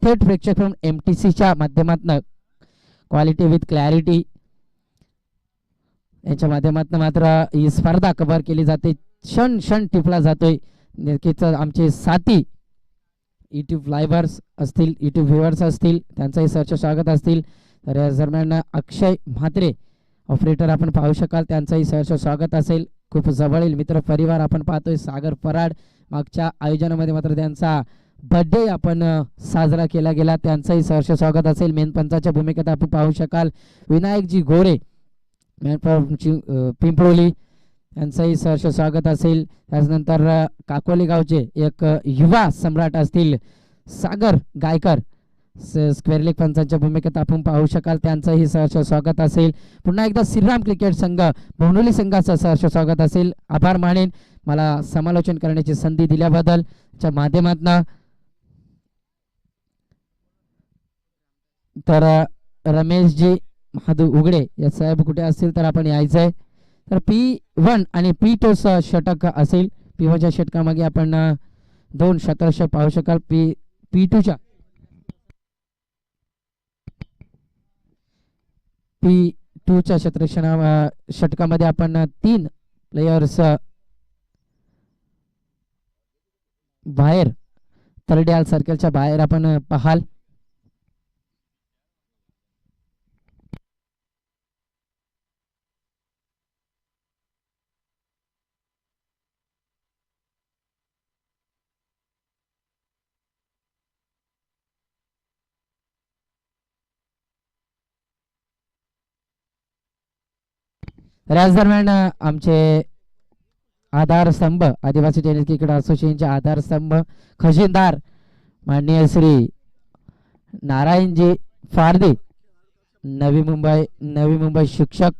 थेट प्रेक्षक म्हणून MTCच्या माध्यमातून क्वालिटी विथ क्लॅरिटी यांच्या माध्यमातून मात्र ही स्पर्धा कव्हर केली जाते. क्षण क्षण टिपला जातोय. नक्कीच आमचे साथी यूट्यूब लायव्हर्स असतील, यूट्यूब व्ह्युअर्स असतील, त्यांचंही सहर्ष स्वागत असतील. तर या दरम्यान अक्षय म्हात्रे ऑपरेटर आपण पाहू शकाल, त्यांचंही सहर्ष स्वागत असेल. खूप जवळील मित्र परिवार आपण पाहतोय. सागर पराड मागच्या आयोजनामध्ये मात्र त्यांचा बर्थडे आपण साजरा केला गेला, त्यांचंही सहर्ष स्वागत असेल. मेन पंचाच्या भूमिकेत आपण पाहू शकाल विनायकजी गोरे पिंपळोली, यांचंही सहर्ष स्वागत असेल. त्यानंतर काकोली गावचे एक युवा सम्राट असतील सागर गायकर, स्क्वेअर लेग पंचांच्या भूमिकेत आपण पाहू शकाल, त्यांचंही सहर्ष स्वागत असेल. पुन्हा एकदा श्रीराम क्रिकेट संघ बोनोली संघाचं सहर्ष स्वागत असेल. आभार मानेन मला समालोचन करण्याची संधी दिल्याबद्दल च्या माध्यमातून. तर रमेशजी महादू उघडे या साहेब कुठे असतील तर आपण यायचंय. तर P1 आणि P2 षटक असेल. P1च्या षटकामागे आपण 2 शतरक्षक पाहू शकाल. P2च्या षटकामध्ये आपण 3 प्लेयर्स बाहेर तरड्याल सर्कलच्या बाहेर आपण पाहाल. याच दरम्यान आमचे आधारस्तंभ आदिवासी टेनिस क्रिकेट असोसिएशनचे आधारस्तंभ खजिनदार माननीय श्री नारायणजी फारदे, नवी मुंबई शिक्षक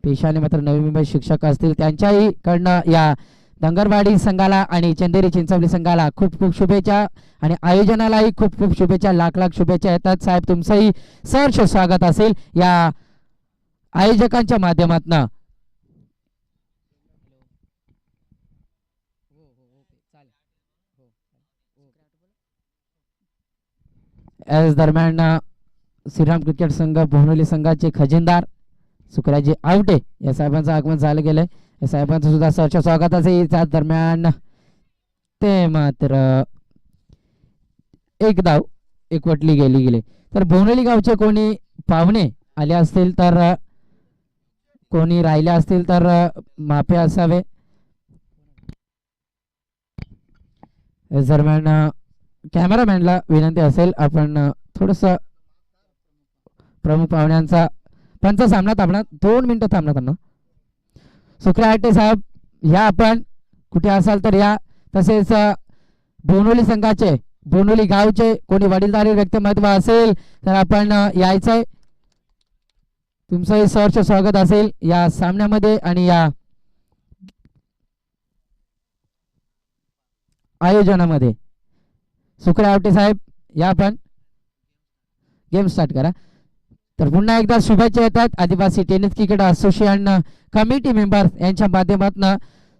पेशाने मात्र नवी मुंबई शिक्षक असतील, त्यांच्याही कडनं या दंगरवाडी संघाला आणि चंदेरी चिंचवली संघाला खूप खूप शुभेच्छा आणि आयोजनालाही खूप खूप शुभेच्छा, लाख लाख शुभेच्छा येतात. साहेब तुमचंही सहर्ष स्वागत असेल या आयोजकांच्या माध्यमातून. याच दरम्यान श्रीराम क्रिकेट संघ बोहनोली संघाचे खजिनदार सुकराजी आवटे या साहेबांचं आगमन झालं गेलंय. या साहेबांचं सुद्धा सहर्ष स्वागत असेल. त्याच दरम्यान ते मात्र एक धाव एकवटली गेली. तर बोहनोली गावचे कोणी पाहुणे आले असतील तर, कोणी राहिले असतील तर माफी असावे. दरम्यान कॅमेरामॅनला विनंती असेल आपण थोडस प्रमुख पाहुण्यांचा पंच सामना थांबणार 2 मिनिटं थांबणार. सुकरा आटे साहेब या, आपण कुठे असाल तर या. तसेच बोनोली संघाचे बोनोली गावचे कोणी वडीलधारी व्यक्तिमत्व असेल तर आपण यायचंय. तुमचंही सहर्ष स्वागत असेल या सामन्यामध्ये आणि या आयोजनामध्ये. सुकरे आवटे साहेब या, आपण गेम स्टार्ट करा. तर पुन्हा एकदा शुभेच्छा येतात आदिवासी tennis cricket association committee members यांच्या माध्यमातून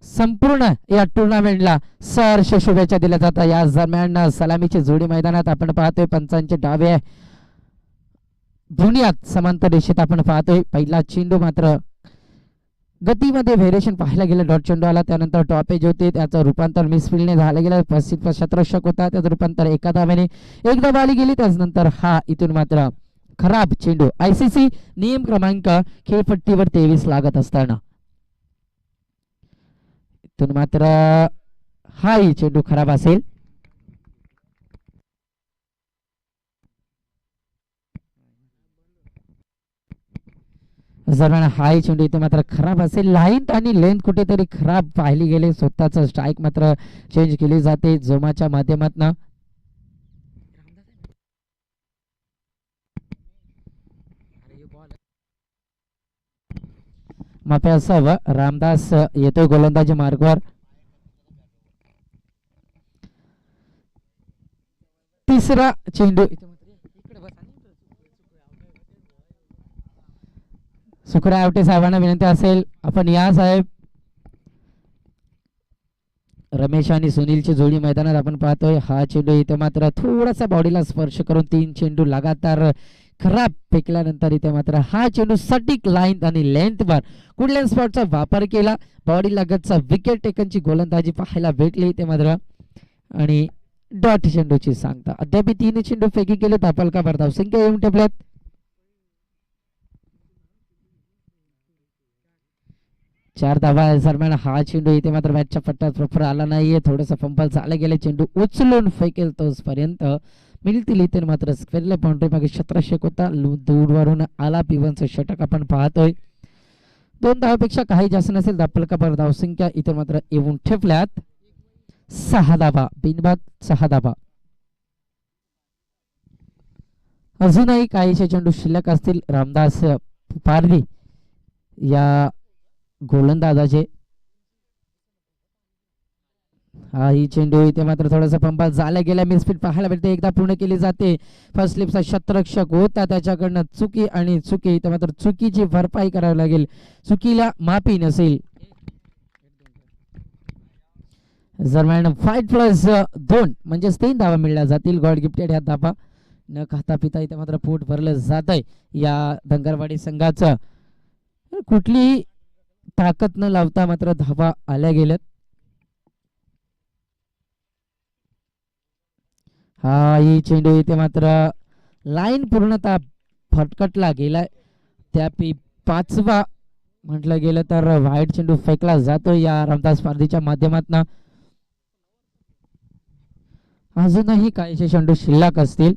संपूर्ण या टुर्नामेंटला सहर्ष शुभेच्छा दिल्या जातात. या दरम्यान सलामीची जोडी मैदानात आपण पाहतोय. पंचांचे डावे दुनियात समांतर रेषेत आपण पाहतोय. पहिला चेंडू मात्र गतीमध्ये व्हेरिएशन पाहायला गेलं. डॉट चेंडू आला, त्यानंतर टॉपेज होते, त्याचं रूपांतर मिसफिल्डने झालं गेलं. 25 शतरक्षक होता, त्याचं रूपांतर एका धावेने एक धाव आली गेली. त्यानंतर हा इथून मात्र खराब चेंडू ICC नियम क्रमांक खेळपट्टीवर 23 लागत असताना इथून मात्र हाही चेंडू खराब असेल. दरम्यान हाय चेंडू इथे मात्र खराब असेल. लाईन आणि लेंथ कुठेतरी खराब पाहिली गेली. स्वतःच स्ट्राईक मात्र चेंज केली जाते जोमाच्या माध्यमातून. माफी असावं. रामदास येतोय गोलंदाजी मार्गावर. तिसरा चेंडू सुकरा आवटे साहेबांना विनंती असेल आपण या साहेब. रमेश आणि सुनीलची जोडी मैदानात आपण पाहतोय. हा चेंडू इथे मात्र थोडासा बॉडीला स्पर्श करून 3 चेंडू लगातार खराब फेकल्यानंतर इथे मात्र हा चेंडू सटीक लाईन आणि लेंथ वर कुठल्या स्पॉटचा वापर केला. बॉडी लगतचा विकेट टेकनची गोलंदाजी पाहायला भेटली इथे मात्र. आणि डॉट चेंडूची सांगता अद्याप 3 चेंडू फेकी केले. तापलका धाव संख्या येऊन ठेपल्यात. 4 धावा दरम्यान हा चेंडू इथे मात्र मॅचच्या फट्ट्यात प्रॉपर आला नाहीये. थोडंसं फंबल झालं गेले. चेंडू उचलून फेकेल तोपर्यंत मिळतील इथे मात्र स्क्वेअरला बाउंड्री मागे 17 होता. दूरवरून आला पिवनचं षटक आपण पाहतोय. 2 धावापेक्षा काही जास्त नसेल. दापलका धावसंख्या इथे मात्र येऊन ठेपल्यात. 6 धावा बिनबाद 6 धावा. अजूनही काहीशे चेंडू शिल्लक असतील. रामदास पारधी या गोलंदाजाचे. हा ही चेंडू इथे मात्र थोडासा पंपा झाला गेला. मिसफिट पाहायला भेटते. एकदा पूर्ण केली जाते. फर्स्ट स्लिपचा शतरक्षक होता त्याच्याकडनं चुकी आणि चुकी इथे मात्र चुकीची भरपाई करावी लागेल. चुकीला माफी नसेल. दरम्यान 5+2 म्हणजेच 3 धावा मिळल्या जातील. गॉड गिफ्टेड ह्या धावा न खाता पिता इथे मात्र पोट भरलं जात आहे या धनगरवाडी संघाचं. कुठलीही ताकद न लावता मात्र धावा आल्या गेल्यात. हा ही चेंडू इथे मात्र लाईन पूर्णतः फटकटला गेलाय. त्यापैकी 5वा म्हटलं गेलं तर व्हाईट चेंडू फेकला जातो या रामदास पारधीच्या माध्यमातून. अजूनही काहीशे चेंडू शिल्लक असतील.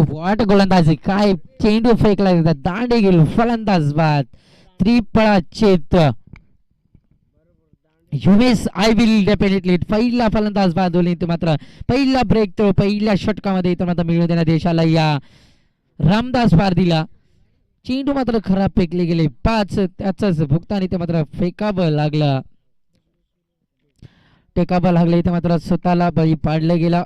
व्हॉट गोलंदाजी. काय चेंडू फेकला जातात. दांडे गेलो फलंदाज बाद. त्रिफळा चेत युमेस आय विल डेफिनेटली. पहिला फलंदाज बाद होईल इथे मात्र. पहिला ब्रेक तो पहिल्या षटकामध्ये इथे मात्र मिळवून देण्यात देशाला या रामदास पारधीला. चेंडू मात्र खराब फेकले गेले. 5 त्याच भुगतान इथे मात्र फेकावं लागलं. टेकावं लागलं इथे मात्र स्वतःला बळी पाडलं गेला.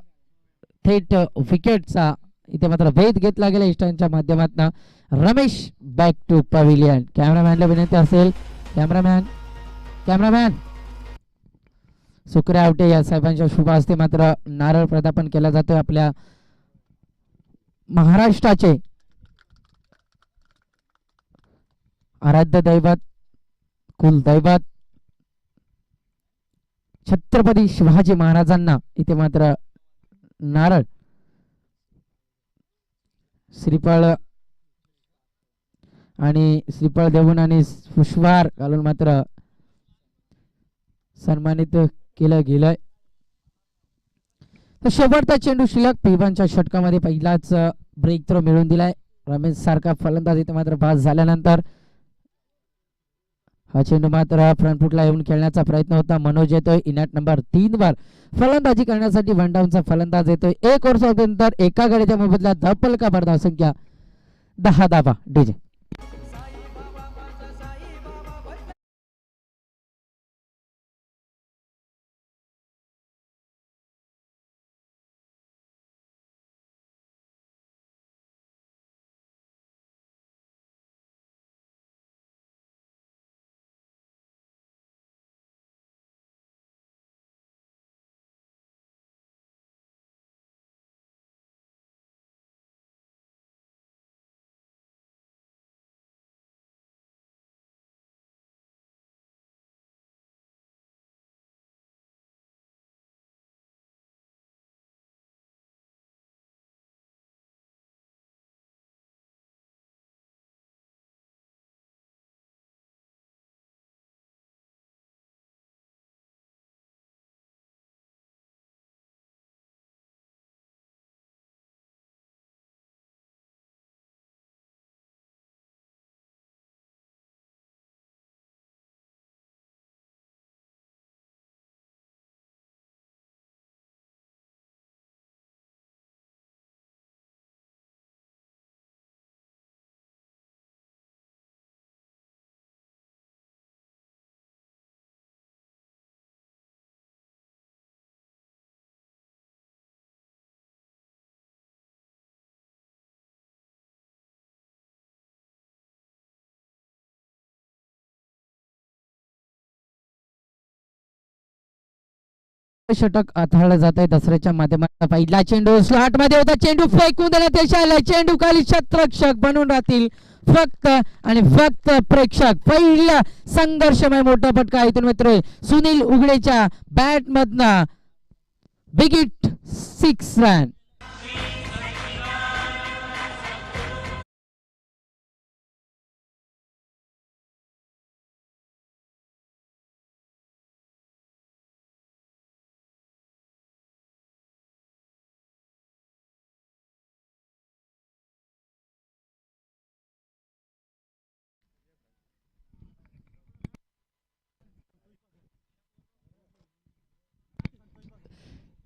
थेट विकेटचा इथे मात्र भेद घेतला गेला इष्टांच्या माध्यमातून. Ramesh back to pavilion. कॅमेरामॅनला विनंती असेल. कॅमेरामॅन सुक्रिया आवटे या साहेबांच्या शुभ हस्ते मात्र नारळ प्रदापन केला जातोय. आपल्या महाराष्ट्राचे आराध्य दैवत कुलदैवत छत्रपती शिवाजी महाराजांना इथे मात्र नारळ श्रीफळ आणि श्रीफळ देऊन आणि पुष्पहार घालून मात्र सन्मानित केलं गेलंय. तर शेवटचा चेंडू शिल्लक. पिवांच्या षटकामध्ये पहिलाच ब्रेक थ्रो मिळवून दिलाय. रमेश सारखा फलंदाज इथे मात्र बाद झाल्यानंतर हा चेंडू मात्र फ्रंट फुटला येऊन खेळण्याचा प्रयत्न होता. मनोज येतोय इनॅट नंबर 3 वर फलंदाजी करण्यासाठी. वन डाऊनचा फलंदाज येतोय. 1 ओव्हर एका गड्याच्या मोबदल्यात धापलका धाव संख्या 10 धावा. डीजे षटक हाताळलं जात आहे दसऱ्याच्या माध्यमातून. पहिला चेंडू स्लॉट मध्ये होता, चेंडू फेकून देण्यात यश आलं. चेंडू खाली शतरक्षक बनून राहतील फक्त आणि फक्त प्रेक्षक. पहिला संघर्षमय मोठा फटका इथून मित्र सुनील उघडेच्या बॅट मधनं बिग हिट 6 रन.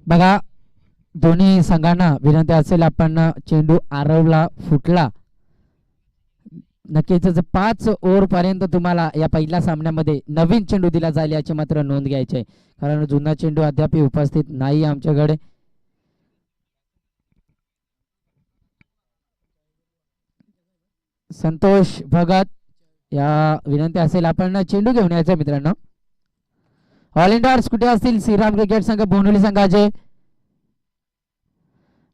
बघा दोन्ही संघांना विनंती असेल, आपण चेंडू आरवला फुटला नक्कीच 5 ओव्हर पर्यंत तुम्हाला या पहिल्या सामन्यामध्ये नवीन चेंडू दिला जाईल याची मात्र नोंद घ्यायची आहे, कारण जुना चेंडू अद्याप उपस्थित नाही आमच्याकडे. संतोष भगत या विनंती असेल, आपण चेंडू घेऊन यायचं मित्रांनो. ऑल इंडिया कुठे असतील श्रीराम क्रिकेट संघ बोनवली संघाचे.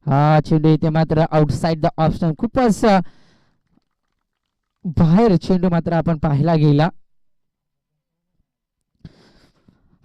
हा चेंडू इथे मात्र आउटसाइड द ऑप्शन, खूपच बाहेर चेंडू मात्र आपण पाहायला गेला.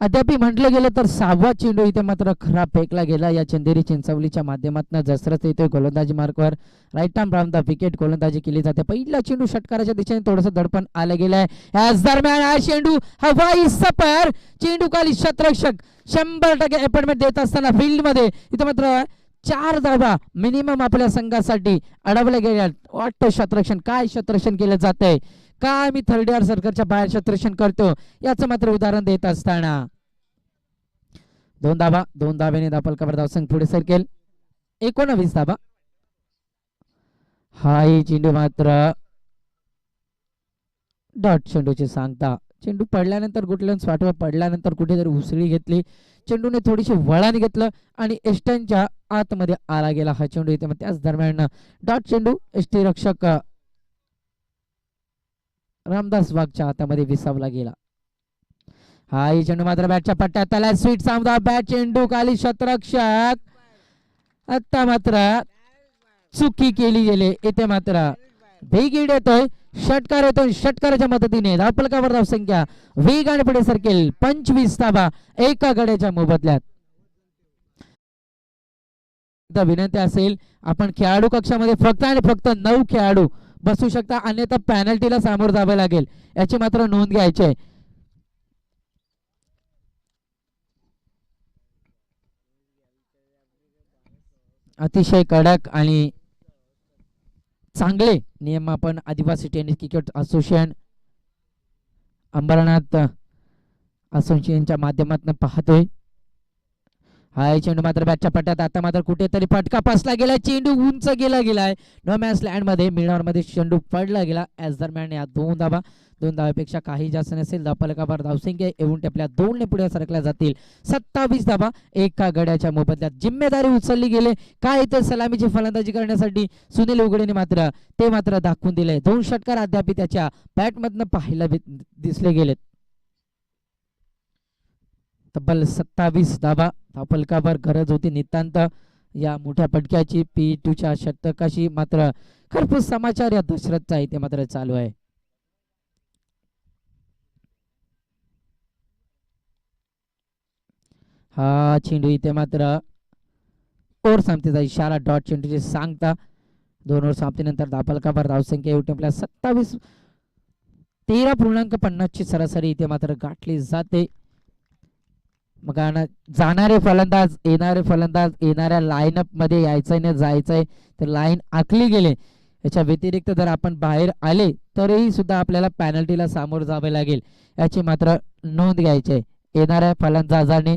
अद्याप म्हटलं गेलं तर 6वा चेंडू इथे मात्र खराब फेकला गेला या चंदेरी चिंचवलीच्या माध्यमातून. जसरच येतोय गोलंदाजी मार्कवर, right arm round the wicket गोलंदाजी केली जाते. पहिला चेंडू षटकाराच्या दिशेने थोडंसं दडपण आलं गेलंय. याच दरम्यान हा चेंडू हवाई सफर, चेंडू खाली शतरक्षक 100% अपॉइंटमेंट देत असताना फील्ड मध्ये इथे मात्र 4 धावा मिनिमम आपल्या संघासाठी अडवल्या गेल्या. वाटतं शतरक्षण, काय शतरक्षण केलं जातंय, काय मी थर्ड इयर सर्कलच्या बाहेर शतरक्षण करतो याचं मात्र उदाहरण देत असताना 2 धावा, 2 धाब्याने दापलकावर धावसंघ पुढे सरकेल. 19 धावा. हाही चेंडू मात्र डॉट चेंडूची सांगता. चेंडू पडल्यानंतर गुटलन स्वाटवर पडल्यानंतर कुठेतरी उसळी घेतली, चेंडूने थोडीशी वळण घेतलं आणि एस्टनच्या आतमध्ये आला गेला हा चेंडू इथे. मग त्याच दरम्यान डॉट चेंडू एसटी रक्षक रामदास वाघच्या हातामध्ये विसावला गेला. हा ही चेंडू मात्र बॅटच्या पट्ट्यात आला, स्वीट सामना. बॅट चेंडू खाली शतरक्षक, आता मात्र चुकी केली गेली इथे. मात्र वेगीड येतोय, षटकार येतोय, षटकाराच्या मदतीने धावफलकावर धावसंख्या वेगाने पुढे सरकेल. 25 धावा एका गड्याच्या मोबदल्यात. विनंती असेल, आपण खेळाडू कक्षामध्ये फक्त आणि फक्त 9 खेळाडू बसू शकता, अन्यथा पॅनल्टीला सामोरं जावे लागेल याची मात्र नोंद घ्यायची आहे. अतिशय कडक आणि चांगले नियम आपण आदिवासी टेनिस क्रिकेट असोसिएशन अंबरनाथ असोसिएशनच्या माध्यमातून पाहतोय. हा चेंडू मात्र बॅटच्या पट्ट्यात, आता मात्र कुठेतरी फटका पासला गेला, चेंडू उंच गेलाय नो मॅच लँड मध्ये, मिडॉर मध्ये चेंडू पडला गेला. याच दरम्यान या 2 धावा, 2 धाव्यापेक्षा काही जास्त नसेल, धावफलकावर धावसंख्या येऊन टपल्या 2 ने पुढे सरकल्या जातील. 27 धावा एका गड्याच्या मोबदल्यात. जिम्मेदारी उचलली गेले, काय तर सलामीची फलंदाजी करण्यासाठी सुनील उघडेने मात्र ते मात्र दाखवून दिले. 2 षटकार अद्याप त्याच्या बॅटमधनं पाहायला दिसले गेलेत. तब्बल 27 धावा धावफलकावर गरज होती नितांत या मोठ्या फटक्याची. P2च्या षटकाशी मात्र खरपूस समाचार या दशरथचा इथे मात्र चालू आहे. हा चेंडू इथे मात्र ओव्हर संपतेचा इशारा, डॉट चेंडूची सांगता. 2 ओव्हर संपतीनंतर धावफलकावर धावसंख्या येऊन टपल्या 27. 13.50 ची सरासरी इथे मात्र गाठली जाते. मग जाणारे फलंदाज, येणारे फलंदाज, येणाऱ्या लाईनअप मध्ये यायचंय ना जायचंय, तर लाईन आखली गेले. याच्या व्यतिरिक्त जर आपण बाहेर आले तरीही सुद्धा आपल्याला पॅनल्टीला सामोरं जावे लागेल याची मात्र नोंद घ्यायची आहे. येणाऱ्या फलंदाजाने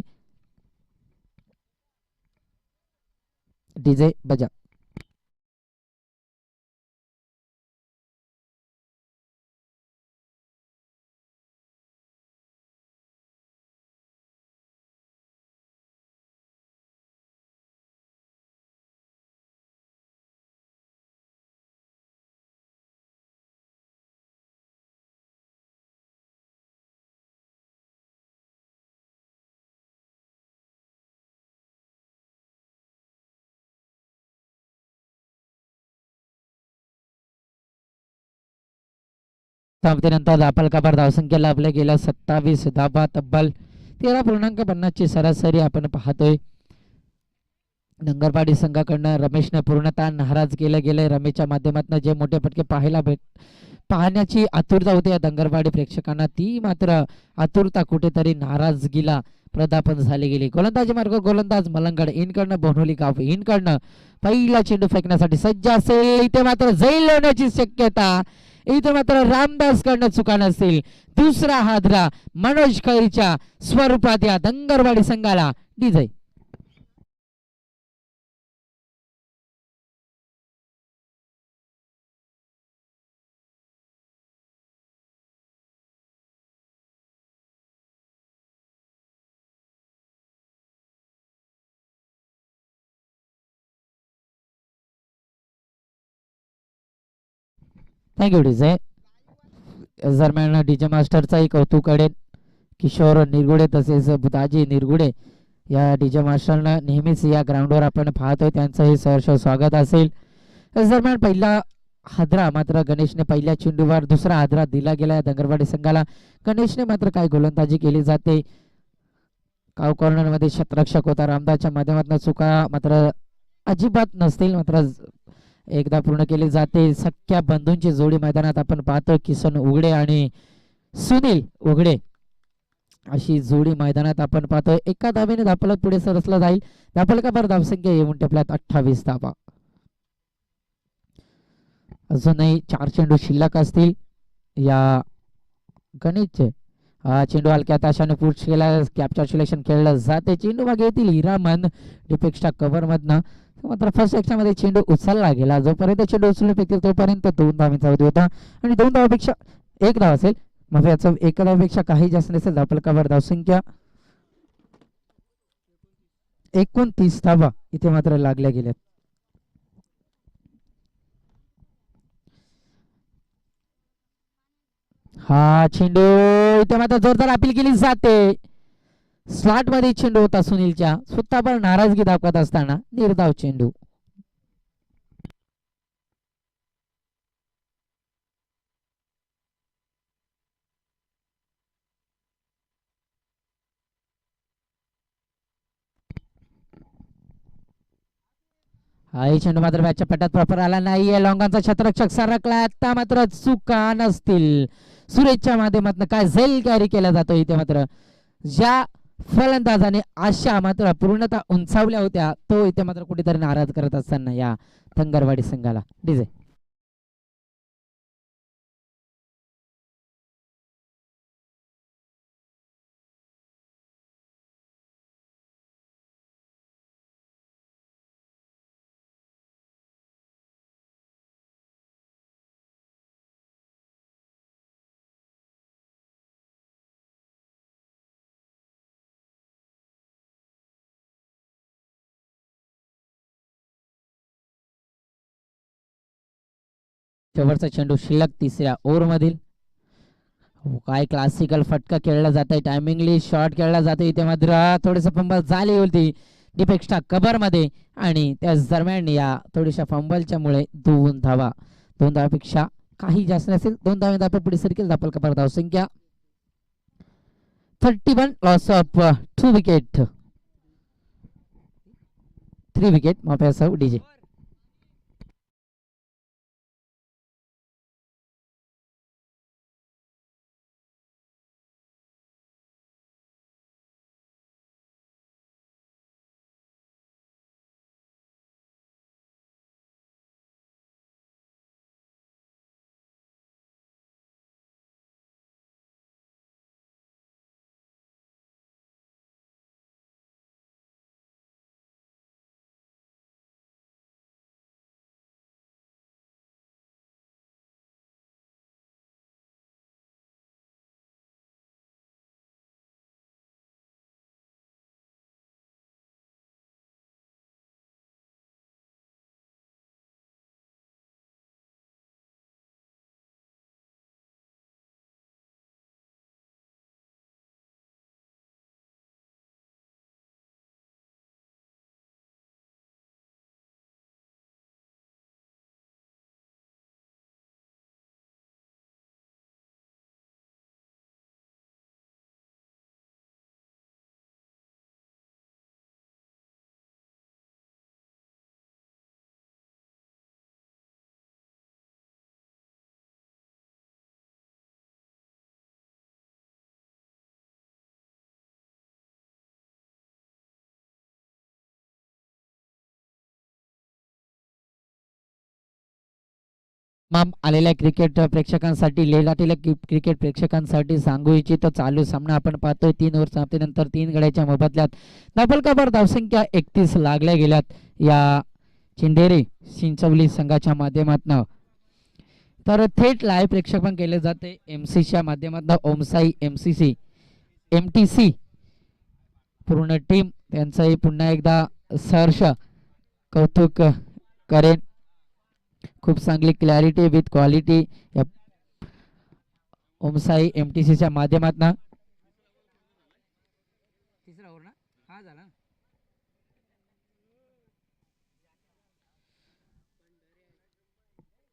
डीजे बजा. समाप्तीनंतर दापल कबार धावसंख्या लाभल्या गेल्या 27 धाबा, तब्बल 13.50ची सरासरी आपण पाहतोय. नंगरपाडी संघाकडनं रमेशने पूर्णतः नाराज केलं गेले. रमेशच्या माध्यमातून जे मोठे फटके पाहण्याची आतुरता होती या दंगरवाडी प्रेक्षकांना, ती मात्र आतुरता कुठेतरी नाराजगीला प्रदापन झाली गेली. गोलंदाजी मार्ग गोलंदाज मलंगड इनकडनं बोनोली गाव इनकडनं पहिला चेंडू फेकण्यासाठी सज्ज असेल. इथे मात्र जैल होण्याची शक्यता, इथे मात्र रामदास कडनं चुका नसतील. दुसरा हादरा मनोज खैरीच्या स्वरूपात या दंगरवाडी संघाला डिझाई. Thank you DJ. दरम्यान डीजे मास्टरचाही कौतुक करेन. किशोर निरगुडे तसेच बुधाजी निरगुडे या डीजे मास्टरना नेहमीच या ग्राउंडवर आपण पाहतोय, त्यांचंही सहर्ष स्वागत असेल. दरम्यान पहिला हादरा मात्र गणेशने पहिल्या चेंडूवर, दुसरा हादरा दिला गेला दंगरवाडी संघाला. गणेशने मात्र काय गोलंदाजी केली जाते. काव कॉर्नर मध्ये क्षेत्ररक्षक होता रामदासच्या माध्यमातून चुका मात्र अजिबात नसतील, मात्र एकदा पूर्ण केली जाते. सख्या बंधूंची जोडी मैदानात आपण पाहतो. किसन उघडे आणि सुनील उघडे अशी जोडी मैदानात आपण पाहतोय. एका धावेने धापलक पुढे सरसला जाईल. धापलकावर धावसंख्या येऊन टेपल्यात 28 धावा. अजूनही 4 चेंडू शिल्लक असतील या गणेशचे. हा चेंडू हलक्या ताशाने पुश केला. कॅप्चर सिलेक्शन खेळलं जाते. चेंडू मागे येतील हिरामन डिपेक्सच्या कव्हर मधनं. मात्र फर्स्ट सेक्शन मध्ये चेंडू उचलला गेला. जोपर्यंत चेंडू उचलून फेकतील तोपर्यंत 2 धावांचा अवधी होता आणि 2 धावापेक्षा 1 धाव असेल. मग याचं 1 धावापेक्षा काही जास्त नसेल. धापलकावर धावसंख्या 29 धावा इथे मात्र लागल्या गेल्यात. हा चेंडू इथे मात्र जोरदार अपील केली जाते. स्लॉट मध्ये चेंडू होता सुनीलच्या, स्वतःवर नाराजगी दाखवत असताना निर्धाव चेंडू. हा चेंडू मात्र बॅटच्या पट्ट्यात प्रॉपर आला नाहीये. लॉंगांचा क्षेत्ररक्षक सरकला. आता मात्र चुका नसतील. सुरेशच्या माध्यमातून काय झेल कॅरी केला जातो. इथे मात्र ज्या फलंदाजाने आशा मात्र पूर्णतः उंचावल्या होत्या, तो इथे मात्र कुठेतरी नाराज करत असताना या दंगरवाडी संघाला डिझे. शेवटचा चेंडू शिल्लक तिसऱ्या ओव्हर मधील. काय क्लासिकल फटका खेळला जात आहे. टायमिंगली शॉट खेळला जातो. इथे मात्र थोडस फंबल झाली होती डिपेक्सच्या कव्हर मध्ये आणि त्याच दरम्यान या थोड्याशा फंबलच्या मुळे 2 धावा, 2 धावापेक्षा काही जास्त नसेल. 2 धावे पुढे सरकेल. धापल कपार धावसंख्या 31. लॉस ऑफ 2 विकेट, 3 विकेट माफियासह डीजे. तमाम आलेल्या क्रिकेट प्रेक्षकांसाठी लेलाटीला क्रिकेट प्रेक्षकांसाठी सांगू इच्छितो चालू सामना आपण पाहतोय 3 ओव्हर समाप्तीनंतर 3 गड्याच्या मोबदल्यात डबल कव्हर धावसंख्या 31 लागल्या गेल्यात या चिंदेरी चिंचवली संघाच्या माध्यमातून. तर थेट लाईव्ह प्रेक्षेपण केले जाते एमसीच्या माध्यमातून. ओमसाई एमसीसी एमटीसी पूर्ण टीम त्यांचंही पुन्हा एकदा सहर्ष कौतुक करेन. खूप चांगली क्लॅरिटी विथ क्वालिटी या ओमसाई एमटीसीच्या माध्यमातून.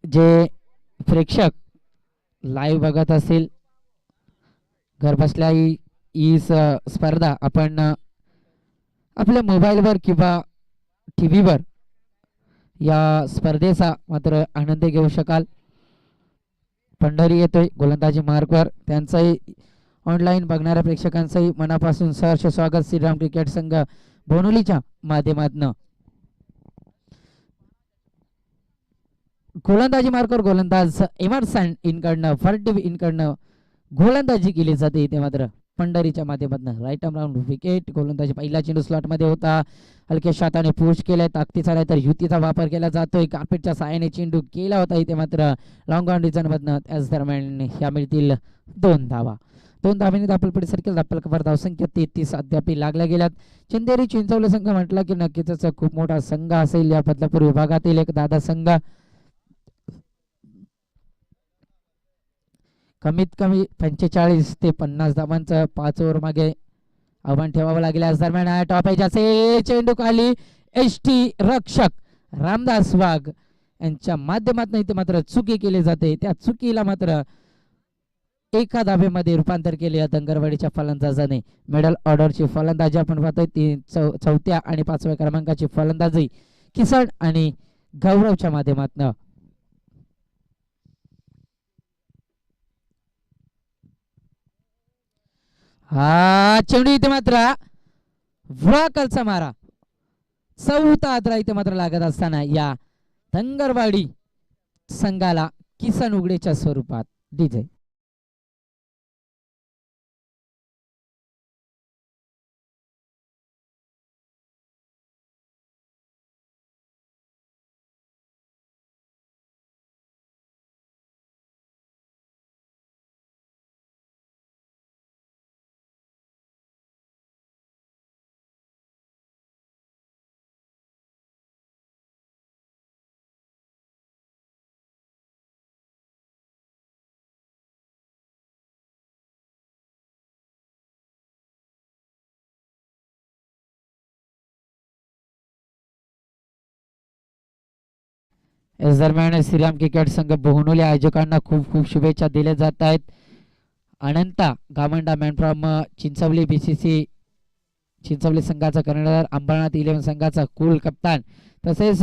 जे प्रेक्षक लाईव्ह बघत असतील घर बसल्या ही स्पर्धा आपण आपल्या मोबाईलवर किंवा टी व्हीवर या स्पर्धेचा मात्र आनंद घेऊ शकाल. पंढरी येतोय गोलंदाजी मार्कवर त्यांचंही ऑनलाईन बघणाऱ्या प्रेक्षकांचंही मनापासून सहर्ष स्वागत श्रीराम क्रिकेट संघ बोनोलीच्या माध्यमातून. गोलंदाजी मार्कवर गोलंदाज एमर्सन इनकडनं फर्टिव इनकडनं गोलंदाजी केली जाते इथे मात्र पंढरीच्या माध्यमातून. Right arm round wicket. गोलंदाजी पहिला चेंडू स्लॉट मध्ये होता. हलक्या शाताने पुश केलाय. ताकदीचा नाही तर युतीचा वापर केला जातोय. कार्पेटच्या साहाय्याने चेंडू केला होता इथे मात्र लॉंग ऑन रिझन मधनं. त्याच दरम्यान ह्या मिळतील 2 धावा. 2 धावेने धापलपडी सर्कल धापल कव्हर धावसंख्या 33 अद्याप लागल्या गेल्यात. चिंदेरी चिंचवली संघ म्हटला की नक्कीच खूप मोठा संघ असेल या बदलापूर विभागातील एक दादा संघ. कमीत कमी 45 ते 50 धावांचं 5 ओव्हर मागे आव्हान ठेवावं लागेल. आज दरम्यान टॉप एजचे चेंडू खाली एसटी रक्षक रामदास वाघ यांच्या माध्यमातून इथे मात्र चुकी केली जाते. त्या चुकीला मात्र एका धाब्यामध्ये रूपांतर केले या दंगरवाडीच्या फलंदाजाने. मिडल ऑर्डरची फलंदाजी आपण पाहतोय. 4थ्या आणि 5व्या क्रमांकाची फलंदाजी किसन आणि गौरवच्या माध्यमातून. हा चेंडू इथे मात्र व्राकलचा मारा 4था आद्रा इथे मात्र लागत असताना या दंगरवाडी संघाला किसन उघडेच्या स्वरूपात डीजे. याच दरम्यान श्रीराम क्रिकेट संघ बोहनोली आयोजकांना खूप खूप शुभेच्छा दिल्या जात आहेत. अनंता गामंडा man from Chinchavali BCC Chinchavali संघाचा कर्णधार, अंबरनाथ 11 संघाचा कुल कप्तान तसेच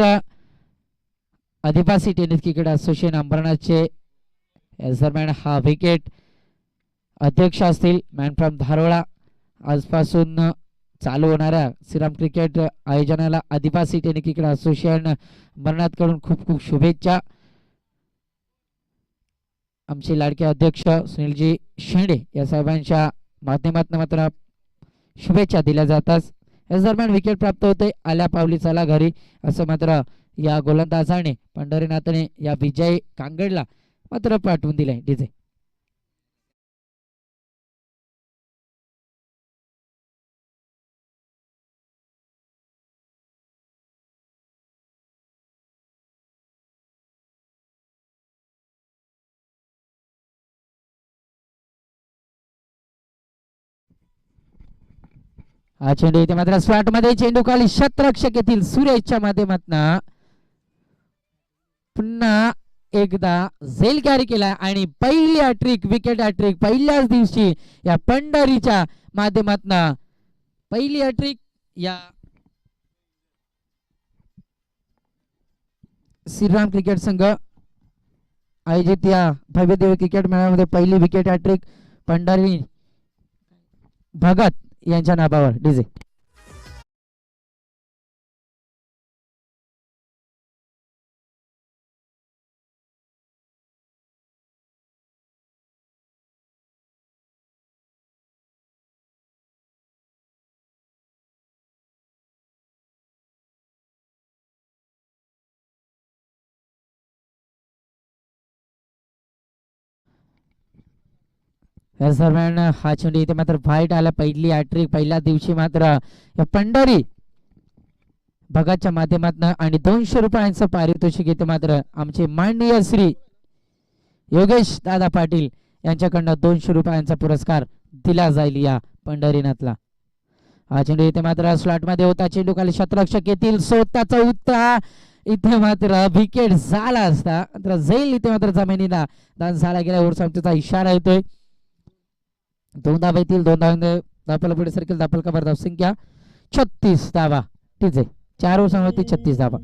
आदिवासी टेनिस क्रिकेट असोसिएशन अंबरनाथचे याच दरम्यान हा विकेट अध्यक्ष असतील मॅन फ्रॉम धारोळा. आजपासून चालू होणाऱ्या श्रीराम क्रिकेट आयोजनाला आदिवासी टेनिस क्रिकेट असोसिएशन अंबरनाथ कडून खूप खूप शुभेच्छा. आमचे लाडके अध्यक्ष सुनीलजी शेंडे या साहेबांच्या माध्यमातून मात्र शुभेच्छा दिल्या जातात. याच दरम्यान विकेट प्राप्त होते. आल्या पावली चला घरी असं मात्र या गोलंदाजाने पंढरीनाथने या विजय कांगडला मात्र पाठवून दिले डीजे. हा चेंडू इथे मात्र स्लॉट मध्ये चेंडू खाली शतरक्षक येथील सुरेशच्या माध्यमातून पुन्हा एकदा झेल कॅरी केला आणि पहिली हॅट्रिक विकेट हॅट्रिक पहिल्याच दिवशी या पंढरीच्या माध्यमातून पहिली हॅट्रिक या श्रीराम क्रिकेट संघ आयोजित या भव्य दिव्य क्रिकेट मेळाव्यामध्ये पहिली विकेट हॅट्रिक पंढरी भगत यांच्या नावावर डीजे. याच दरम्यान हा चेंडू इथे मात्र फाईट आला. पहिली हॅट्रिक पहिल्या दिवशी मात्र या पंढरी भगतच्या माध्यमातून आणि 200 रुपयांचं पारितोषिक इथे मात्र आमचे माननीय श्री योगेश दादा पाटील यांच्याकडनं 200 रुपयांचा पुरस्कार दिला जाईल या पंढरीनाथला. हा चेंडू इथे मात्र स्लॉट मध्ये होता. चेंडू खाली शतरक्षक येतील स्वतःचा उत्तर इथे मात्र विकेट झाला असता मात्र जाईल इथे मात्र जमिनीला दान झाला गेला. ओरसामतीचा इशारा येतोय. 2 धावा येतील. 2 धावाला पुढे सरकेल. दापल का धाव संख्या 36 धावा. ठीक आहे 4 ओव्हरवरती 36 धावा.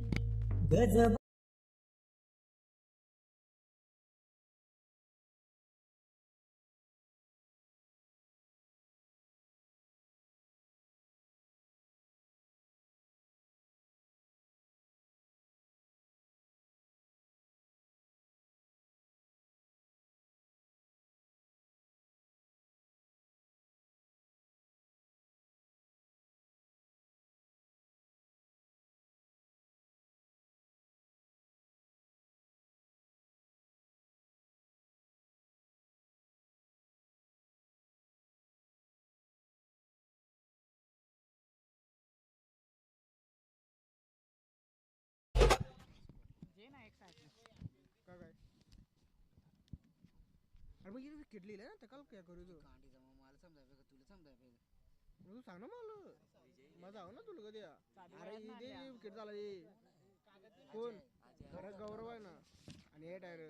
अरे मग ये किडली ना तर काल क्या करू तू मला समजाय तुला समजाय तू सांग ना मला माझा आहो ना तुला कधी अरे इथे विकेट झाला कोण खरं गौरव आहे ना आणि हे टायर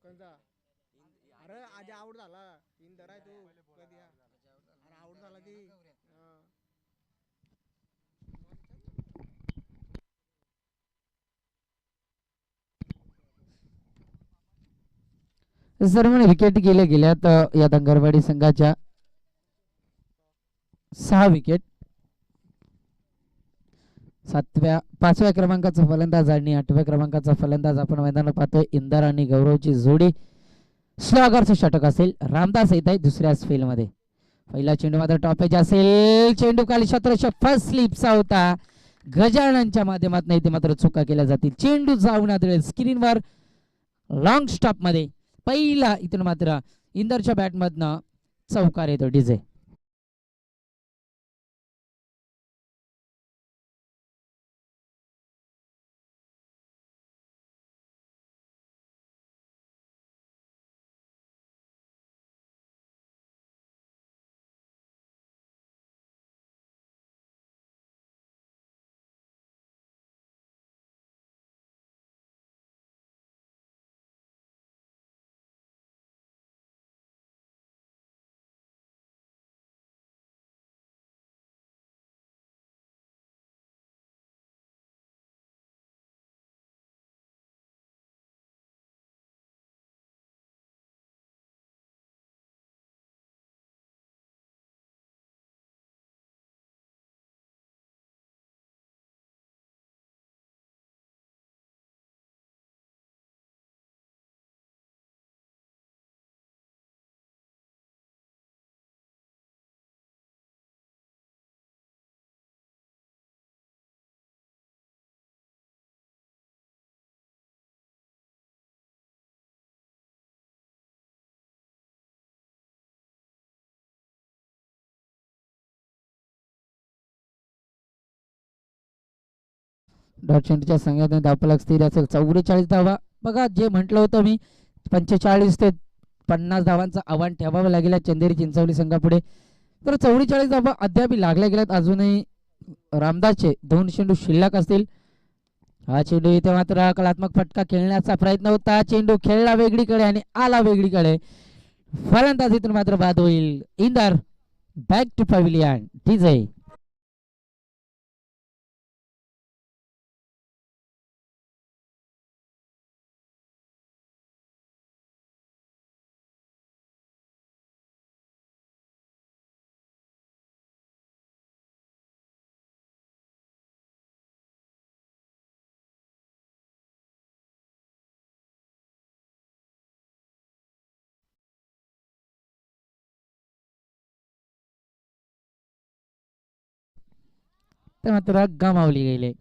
कोणता अरे आज आउट झाला इंदर आहे तू कधी अरे आउट झाला ती सर म्हणे विकेट गेल्या गेल्यात या दंगरवाडी संघाच्या 6 विकेट. 5व्या क्रमांकाचा फलंदाज आणि 8व्या क्रमांकाचा फलंदाज आपण मैदानात पाहतोय. इंदर आणि गौरवची जोडी स्लॉगरचं षटक असेल. रामदास येत आहे दुसऱ्या स्पेल मध्ये. पहिला चेंडू मात्र टॉपेज असेल. चेंडू खाली शतरक्षक फर्स्ट स्लिपचा होता. गजाननच्या माध्यमातून इथे मात्र चुका केल्या जातील. चेंडू जाऊन आदळेल स्क्रीनवर लॉंग स्टॉप मध्ये. पहिला इथून मात्र इंदरच्या बॅटमधनं चौकार येतो. डीजे डॉट चेंडूच्या संघाने धावफलक स्थिर असेल. 44 धावा. बघा जे म्हटलं होतं मी 45 ते 50 धावांचं आव्हान ठेवावं लागेल चंदेरी चिंचवली संघापुढे. तर 44 धावा अद्याप लागल्या गेल्यात. अजूनही रामदासचे 2 चेंडू शिल्लक असतील. हा चेंडू इथे मात्र कलात्मक फटका खेळण्याचा प्रयत्न होता. चेंडू खेळला वेगळीकडे आणि आला वेगळीकडे. फलंदाजीतून मात्र बाद होईल. Inder back to pavilion. ठीक आहे. ते मात्र गमावली गेले.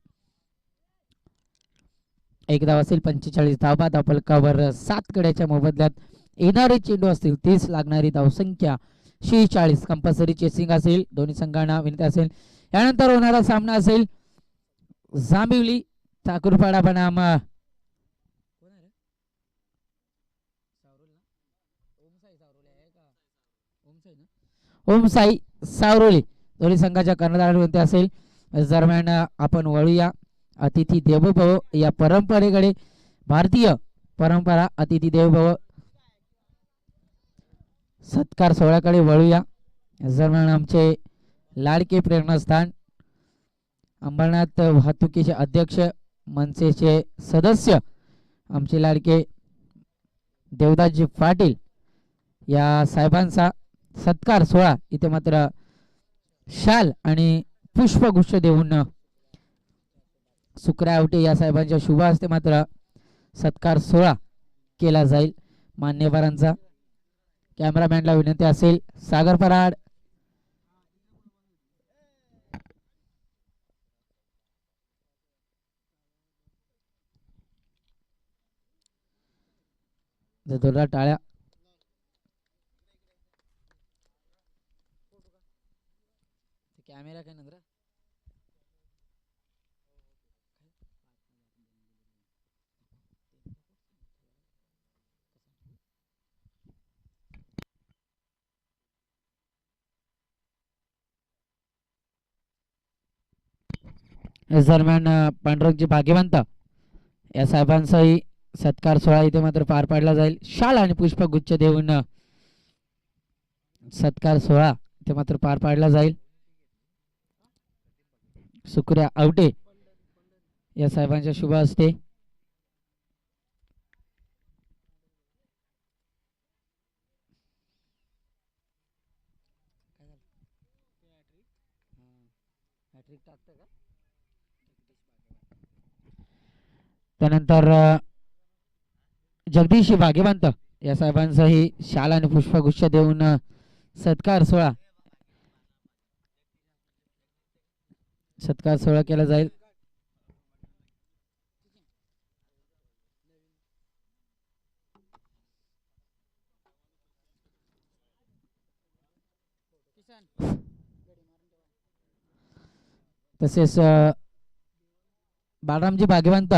एक धाव असेल 45 धावा. धावफलकावर 7 गड्याच्या मोबदल्यात येणारे चेंडू असतील 30. लागणारी धावसंख्या 46. कंपल्सरी चेसिंग असेल. दोन्ही संघांना विनंती असेल. यानंतर होणारा सामना असेल जांभिवली ठाकूरपाडा बनाम ओमसाई सावरोली. दोन्ही संघाच्या कर्णधार विनंती असेल. दरम्यान आपण वळूया अतिथी देवो भव या परंपरेकडे. भारतीय परंपरा अतिथी देवो भव सत्कार सोहळ्याकडे वळूया. दरम्यान आमचे लाडके प्रेरणास्थान अंबरनाथ वाहतुकीचे अध्यक्ष मनसेचे सदस्य आमचे लाडके देवदासजी पाटील या साहेबांचा सत्कार सोहळा इथे मात्र शाल आणि पुष्पगुच्छ देऊन सुकऱ्या आवटे या साहेबांच्या शुभ हस्ते मात्र सत्कार सोहळा केला जाईल. मान्यवरांचा कॅमेरामॅनला विनंती असेल सागर पराड जोरदार टाळ्या. कॅमेरा काय नंतर दरम्यान पांडुरंगजी भाग्यवंत या साहेबांचाही सत्कार सोहळा इथे मात्र पार पाडला जाईल. शाल आणि पुष्पगुच्छ देऊन सत्कार सोहळा इथे मात्र पार पाडला जाईल. सुकऱ्या आवटे या साहेबांच्या शुभ हस्ते त्यानंतर जगदीश भाग्यवंत या साहेबांचाही शाल आणि पुष्पगुच्छ देऊन सत्कार सोहळा केला जाईल. तसेच बाळरामजी भाग्यवंत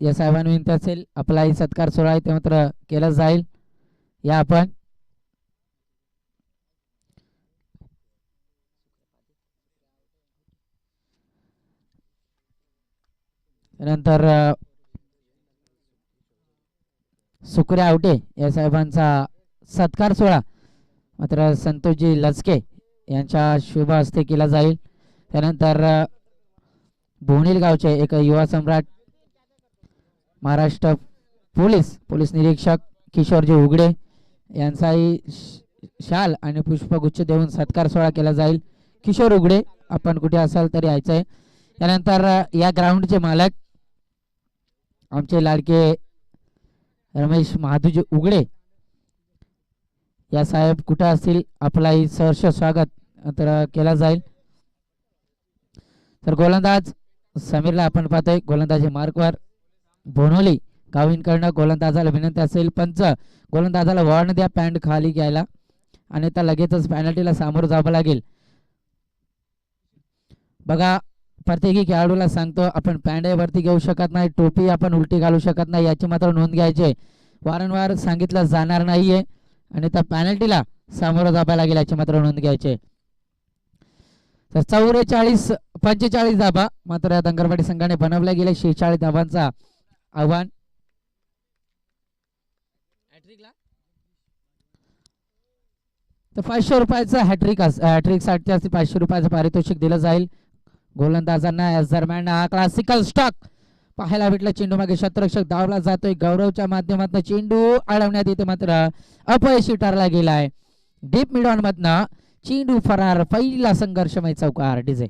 या साहेबांना विनंती असेल आपलाही सत्कार सोहळा इथे मात्र केला जाईल. या आपण नंतर सुकऱ्या आवटे या साहेबांचा सत्कार सोहळा मात्र संतोषजी लचके यांच्या शुभ हस्ते केला जाईल. त्यानंतर भोवणील गावचे एक युवा सम्राट महाराष्ट्र पोलीस निरीक्षक किशोरजी उघडे यांचाही शाल आणि पुष्पगुच्छ देऊन सत्कार सोहळा केला जाईल. किशोर उघडे आपण कुठे असाल तरी यायचंय. त्यानंतर या ग्राउंडचे मालक आमचे लाडके रमेश महादूजी उघडे या साहेब कुठे असतील आपलाही सहर्ष स्वागत तर केला जाईल. तर गोलंदाज समीरला आपण पाहतोय गोलंदाजी मार्कवर. बोनोली गावींकडनं गोलंदाजाला विनंती असेल पंच गोलंदाजाला वॉर्न द्या पॅन्ट खाली घ्यायला आणि त्या लगेचच पॅनल्टीला सामोरं जावं लागेल. बघा प्रत्येकी खेळाडूला सांगतो आपण पॅन्ट वरती घेऊ शकत नाही, टोपी आपण उलटी घालू शकत नाही याची मात्र नोंद घ्यायची. वारंवार सांगितलं जाणार नाहीये आणि त्या पॅनल्टीला सामोरं जावं लागेल याची मात्र नोंद घ्यायची. तर 44-45 धाबा मात्र या दंगरवाडी संघाने बनवल्या गेले. 46 धाबांचा आव्हान. तर 500 रुपयाचं हॅट्रिक साठी 500 रुपयाचं पारितोषिक दिलं जाईल गोलंदाजांना. या दरम्यान हा क्लासिकल स्टॉक पाहायला भेटला. चेंडू मागे शतरक्षक धावला जातोय. गौरवच्या माध्यमातून चेंडू अडवण्यात येते मात्र अपयशी ठरला गेलाय. डीप मिडऑन मधनं चेंडू फरार. पहिला संघर्षमय चौकार डीजे.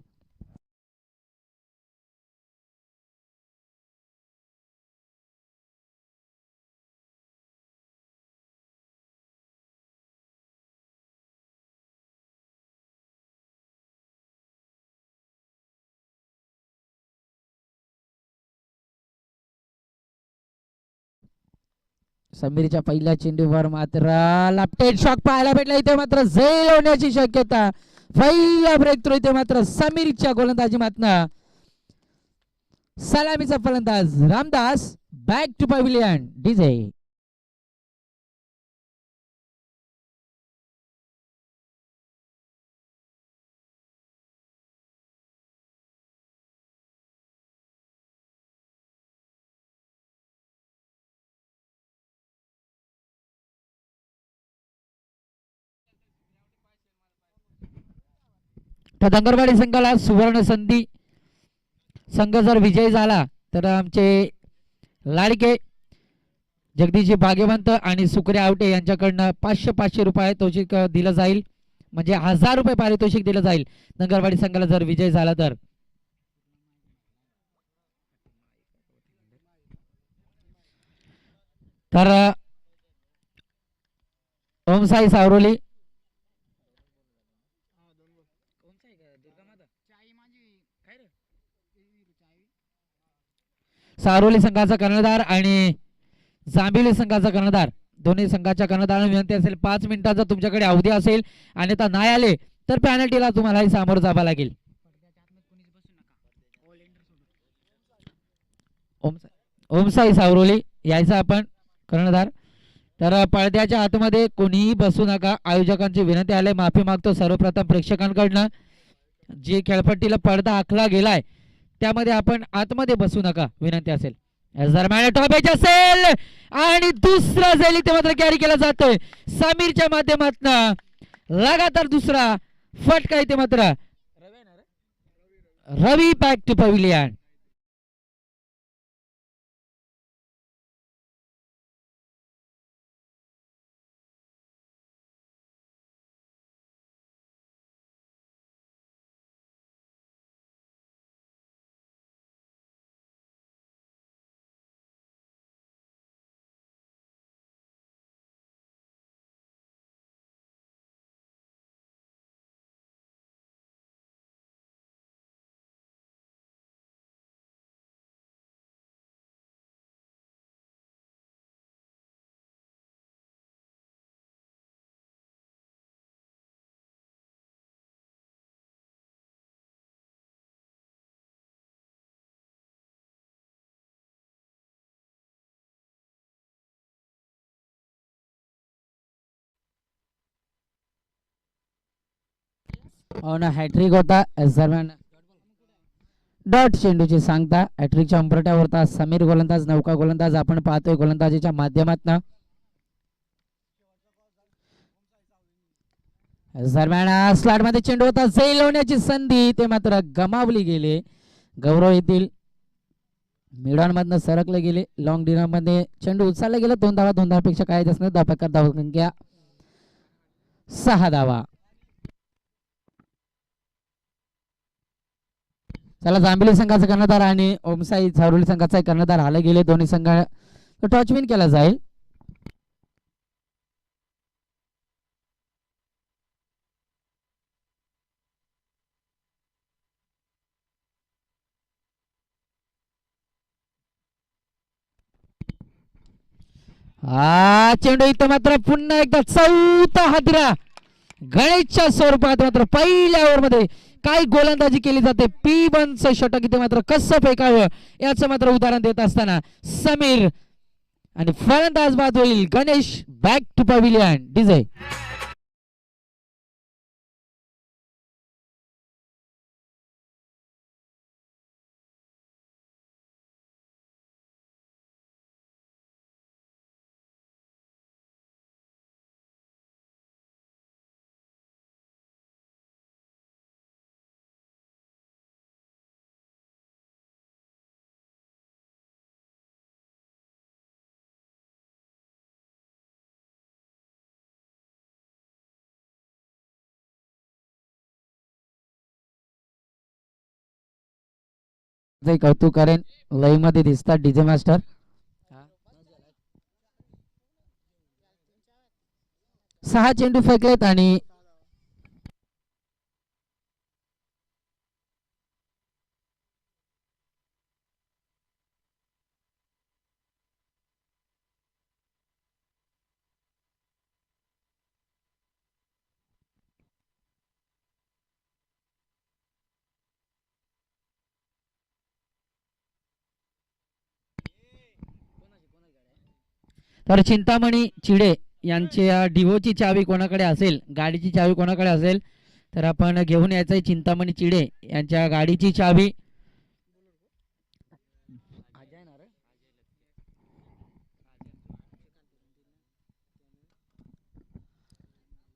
समीरच्या पहिल्या चेंडूवर मात्र लापटेड शॉट पाहायला भेटला. इथे मात्र झेल होण्याची शक्यता. पहिला ब्रेक थ्रू इथे मात्र समीरच्या गोलंदाजी मातनं. सलामीचा फलंदाज Ramdas back to pavilion. DJ Dangarwadi संघाला सुवर्ण संधी. संघ जर विजयी झाला तर आमचे लाडके जगदीशजी भाग्यवंत आणि सुकरे आवटे यांच्याकडनं 500 रुपये पारितोषिक दिलं जाईल. म्हणजे 1000 रुपये पारितोषिक दिलं जाईल दंगरवाडी संघाला जर विजय झाला तर. तर ओमसाई सावरोली सारोली संघाचा कर्णधार आणि जांभिवली संघाचा कर्णधार दोन्ही संघाच्या कर्णधारांना विनंती असेल 5 मिनिटाचा तुमच्याकडे अवधी असेल आणि आता नाही आले तर पॅनल्टीला तुम्हालाही सामोरं जावं लागेल. ओमसाई सावरोली यायचा आपण कर्णधार. तर पडद्याच्या आतमध्ये कोणीही बसू नका. आयोजकांची विनंती आली, माफी मागतो सर्वप्रथम प्रेक्षकांकडनं. जे खेळपट्टीला पडदा आखला गेलाय त्यामध्ये आपण आतमध्ये बसू नका, विनंती असेल. दरम्यान टॉप एज असेल आणि दुसरा झेल इथे मात्र कॅरी केला जातोय समीरच्या माध्यमातून. लगातार दुसरा फटका इथे मात्र रवी बॅक टू पॅव्हिलियन. हो ना, हॅट्रिक होता. दरम्यान डॉट चेंडूची सांगता. हॅट्रिकच्या उंबरट्यावर होता समीर गोलंदाज, नौका गोलंदाज आपण पाहतोय गोलंदाजीच्या माध्यमातून. दरम्यान स्लॉट मध्ये चेंडू होता, झेल होण्याची संधी ते मात्र गमावली गेले. गौरव येथील मिडॉन मधनं सरकले गेले. लॉंग डिनर मध्ये चेंडू उचलला गेला. 2 धावा, 2 धावापेक्षा काय असणार. धावपकार धावसंख्या 6 धावा. चला, जांभिवली संघाचा कर्णधार आणि ओमसाई सावरोली संघाचा कर्णधार आले गेले. दोन्ही संघ टॉचविन केला जाईल. हा चेंडू इथं मात्र पुन्हा एकदा चौथा हादरा गणेशच्या स्वरूपात मात्र पहिल्या ओव्हर मध्ये काय गोलंदाजी केली जाते. P1चं षटक इथे मात्र कसं फेकावं याचं मात्र उदाहरण देत असताना समीर आणि फलंदाज बाद होईल Ganesh. Back to pavilion. DJ कौतुक करेन. लई मध्ये दिसतात डीजे मास्टर. सहा चेंडू फेकलेत आणि तर चिंतामणी चिडे यांच्या डिवोची चावी कोणाकडे असेल, गाडीची चावी कोणाकडे असेल तर आपण घेऊन यायचंय. चिंतामणी चिडे यांच्या गाडीची चावी.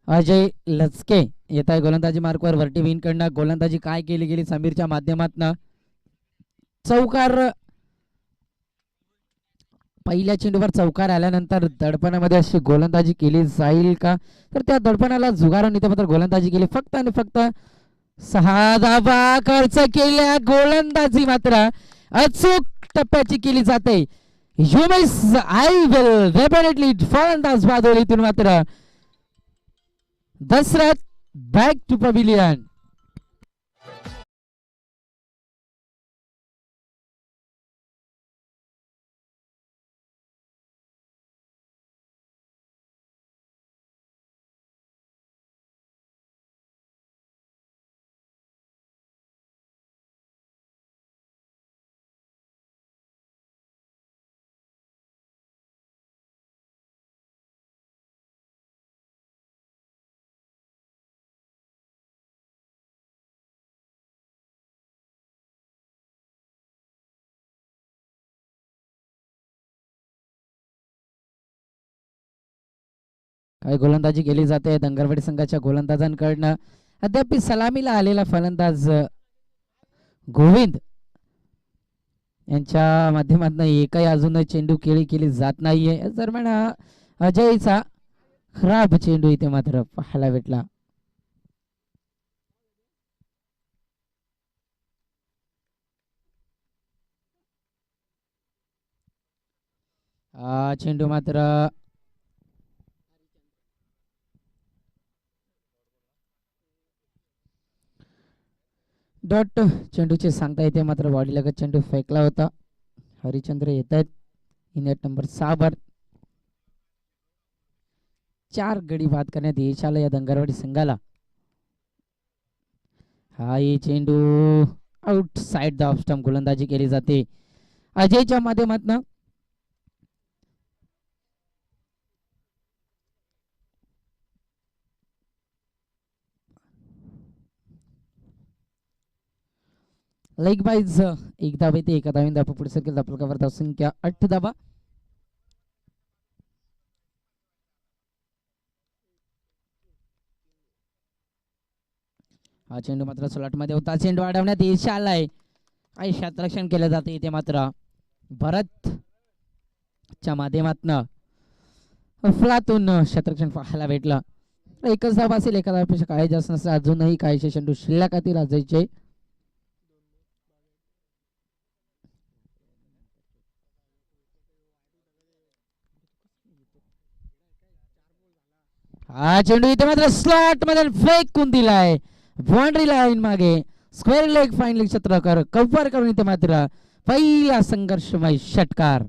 अजय लचके येत आहे गोलंदाजी मार्कवर. वरटी विन कडनं गोलंदाजी काय केली गेली समीरच्या माध्यमातून. चौकार, पहिल्या चेंडूवर चौकार आल्यानंतर दडपणामध्ये अशी गोलंदाजी केली जाईल का, तर त्या दडपणाला झुगारून इथे मात्र गोलंदाजी केली. फक्त आणि फक्त 6 धावा खर्च केल्या. गोलंदाजी मात्र अचूक टप्प्याची केली जाते. You miss I will definitely फलंदाज बाजूलीतून मात्र दशरथ बॅक टू पॅव्हिलियन. काय गोलंदाजी केली जाते दंगरवाडी संघाच्या गोलंदाजांकडनं. अद्याप सलामीला आलेला फलंदाज गोविंद यांच्या माध्यमातून एकही अजून चेंडू केली जात नाहीये. दरम्यान अजयचा खराब चेंडू इथे मात्र पाहायला भेटला. चेंडू मात्र डॉट चेंडूचे सांगता येते मात्र बॉडी लगत चेंडू फेकला होता. हरिचंद्र येत आहेत नेट नंबर 6 वर. 4 गडी बाद करण्यात यश आलं या दंगरवाडी संघाला. हा चेंडू out side the off stump गोलंदाजी केली जाते अजयच्या माध्यमातून. लेग बाईज 1 धाव येते. 1 धावीन धाव पुढे सरकेल. धापलकावर धाव संख्या 8 धावा. हा चेंडू मात्र स्लॉट मध्ये होता. चेंडू अडवण्यात यश आलाय. काही क्षेत्ररक्षण केलं जाते इथे मात्र भरत च्या माध्यमातून फलातून क्षेत्ररक्षण पाहायला भेटलं. एकच धाव असेल. एका धावापेक्षा काही जास्त नसेल. अजूनही काहीशे चेंडू शिल्लक असतील अजयचे. हा चेंडू इथे मात्र स्लॉट मध्ये फेकून दिलाय बाउंड्री लाईन मागे. स्क्वेअर लेग फाईन लेग क्षेत्र कव्हर करून इथे मात्र पहिला संघर्षमय षटकार.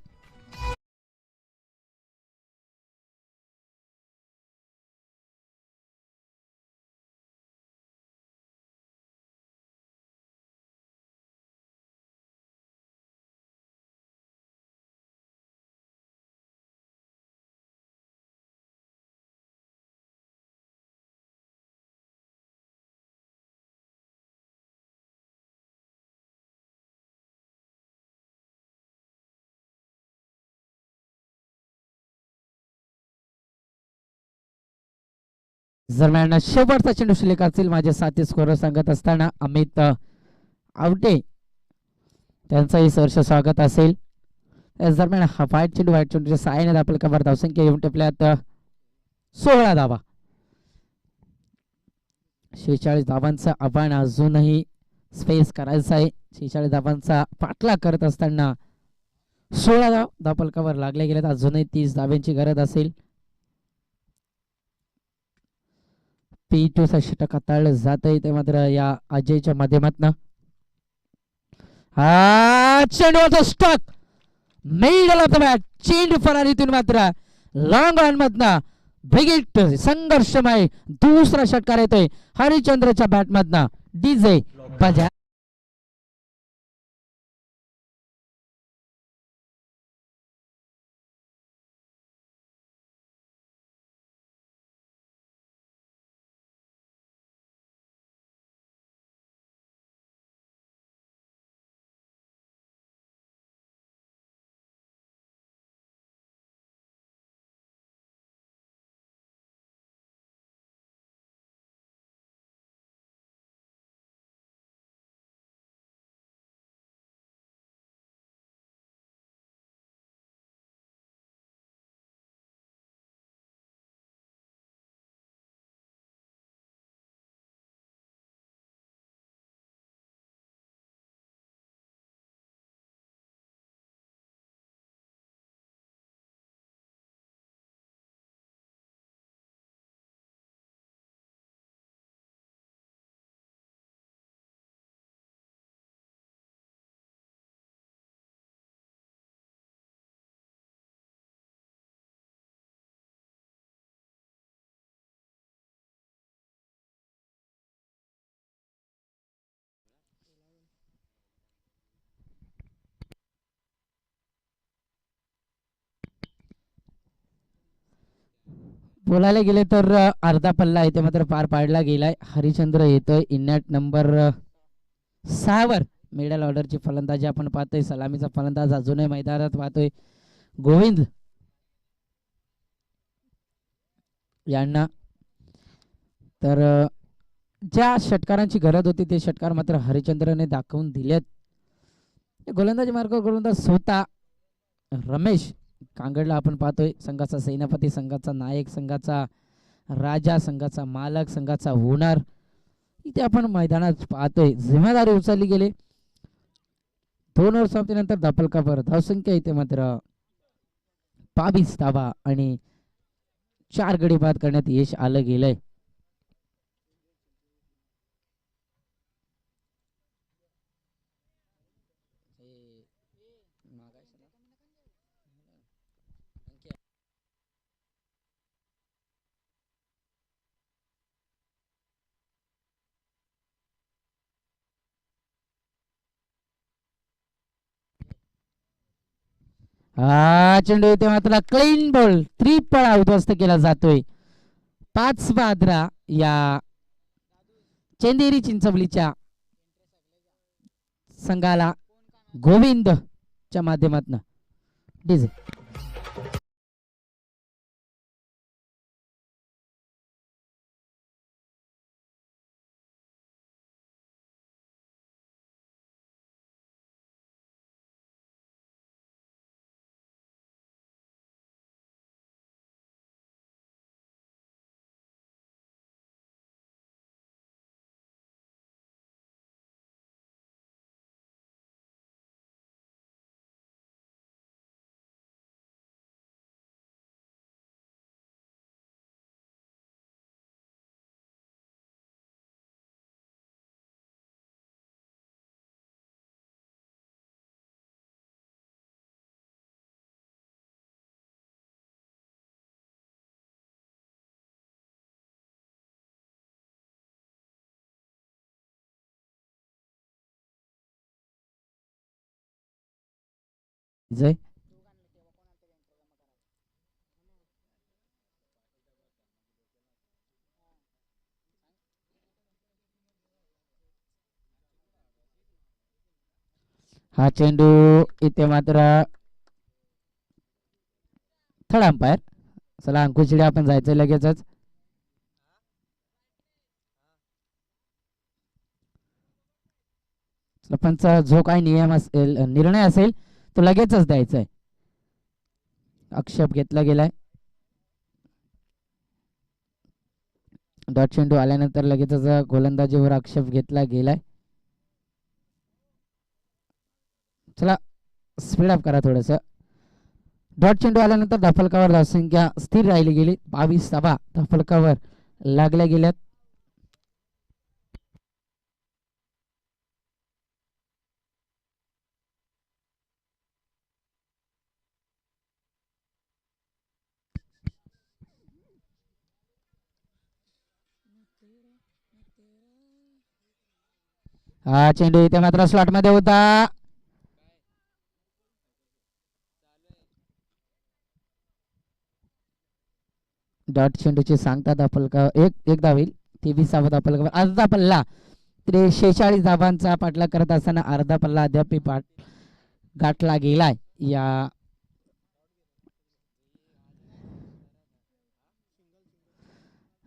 दरम्यान शेवटचा चेंडू शिल्लक असेल. माझे साथी स्कोर सांगत असताना अमित आवटे त्यांचंही सहर्ष स्वागत असेल. दरम्यान हा वाईट चेंडूच्या साहाय्याने आपल्या कव्हर धावसंख्या येऊन टिपल्यात 16 धावा. 46 धावांचं आव्हान अजूनही स्पेस करायचं आहे. 46 धावांचा पाठलाग करत असताना 16 धाव धापलकावर लागले गेलेत. अजूनही 30 धावांची गरज असेल. P2 षटक हाताळलं जात आहे ते मात्र या अजयच्या माध्यमातून. हा चेंडूचा stock middle of the bat. चेंडू फरारीतून मात्र लॉंग ऑन मधनं ब्रिगेड संघर्षमय दुसरा षटकार येतोय हरिचंद्रच्या बॅट मधनं. डीजे बजा बोलायला गेले तर अर्धा पल्ला इथे मात्र पार पाडला गेलाय. हरिचंद्र येतोय इनॅट नंबर 6 वर. मिडल ऑर्डरची फलंदाजी आपण पाहतोय. सलामीचा फलंदाज अजूनही मैदानात पाहतोय गोविंद यांना. तर ज्या षटकारांची गरज होती ते षटकार मात्र हरिचंद्रने दाखवून दिलेत. गोलंदाजी मार्ग गोलंदाज स्वतः रमेश कांगडला आपण पाहतोय. संघाचा सेनापती, संघाचा नायक, संघाचा राजा, संघाचा मालक, संघाचा ओनर इथे आपण मैदानात पाहतोय. जिम्मेदारी उचलली गेली. 2 ओव्हर संपल्यानंतर धापलकावर धावसंख्या इथे मात्र 22 धावा आणि 4 गडी बाद करण्यात यश आलं गेलंय. हा चेंडू इथे मात्र क्लीन बॉल, त्रिफळा उद्ध्वस्त केला जातोय. 5 बादरा या चेंदेरी चिंचवलीच्या संघाला गोविंदच्या माध्यमातून डीजे. जय हा चेंडू इथे मात्र थर्ड अंपायर. चला अंकुशिडे आपण जायचं लगेचच. पंच जो काही नियम असेल, निर्णय असेल तो लगेचच द्यायचा आहे. आक्षेप घेतला गेलाय. डॉट चेंडू आल्यानंतर लगेचच गोलंदाजीवर आक्षेप घेतला गेलाय. चला स्पीड अप करा थोडस. डॉट चेंडू आल्यानंतर धाफलकावर धावसंख्या स्थिर राहिली गेली. 22 धावा धाफलकावर लागल्या गेल्यात. हा चेंडू इथे मात्र स्लॉट मध्ये होता. डॉट चेंडूची सांगता धाफलका एक धाव होईल. 23 धाफलकावर अर्धा पल्ला 46 धावांचा पाठलाग करत असताना अर्धा पल्ला अद्याप गाठला गेलाय. या